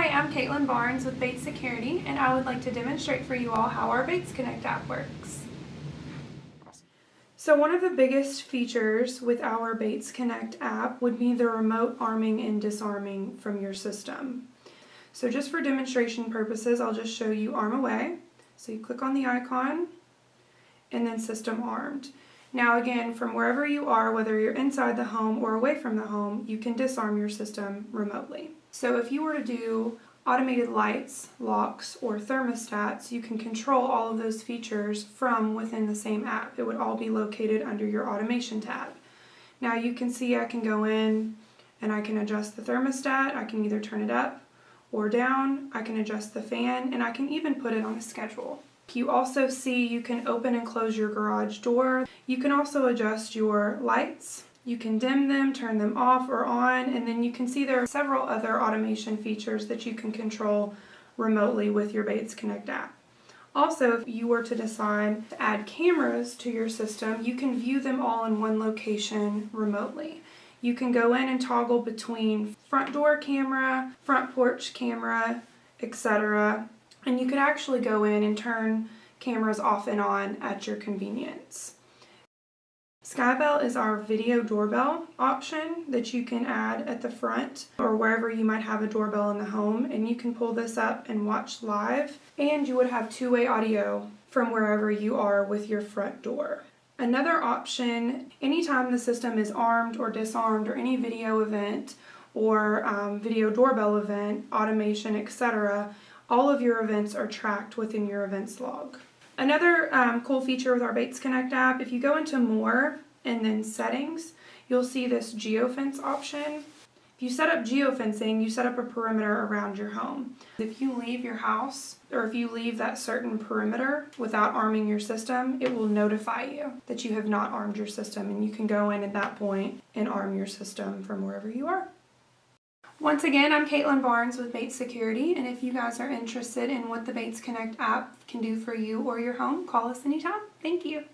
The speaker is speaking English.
Hi, I'm Caitlin Barnes with Bates Security, and I would like to demonstrate for you all how our Bates Connect app works. So one of the biggest features with our Bates Connect app would be the remote arming and disarming from your system. So just for demonstration purposes, I'll just show you Arm Away. So you click on the icon and then System Armed. Now again, from wherever you are, whether you're inside the home or away from the home, you can disarm your system remotely. So if you were to do automated lights, locks, or thermostats, you can control all of those features from within the same app. It would all be located under your automation tab. Now you can see I can go in and I can adjust the thermostat. I can either turn it up or down. I can adjust the fan, and I can even put it on a schedule. You also see you can open and close your garage door. You can also adjust your lights. You can dim them, turn them off or on, and then you can see there are several other automation features that you can control remotely with your Bates Connect app. Also, if you were to decide to add cameras to your system, you can view them all in one location remotely. You can go in and toggle between front door camera, front porch camera, etc. And you could actually go in and turn cameras off and on at your convenience. Skybell is our video doorbell option that you can add at the front or wherever you might have a doorbell in the home, and you can pull this up and watch live, and you would have two-way audio from wherever you are with your front door. Another option, anytime the system is armed or disarmed or any video event or video doorbell event, automation, etc., all of your events are tracked within your events log. Another cool feature with our Bates Connect app, if you go into More and then Settings, you'll see this geofence option. If you set up geofencing, you set up a perimeter around your home. If you leave your house, or if you leave that certain perimeter without arming your system, it will notify you that you have not armed your system, and you can go in at that point and arm your system from wherever you are. Once again, I'm Caitlin Barnes with Bates Security, and if you guys are interested in what the Bates Connect app can do for you or your home, call us anytime. Thank you.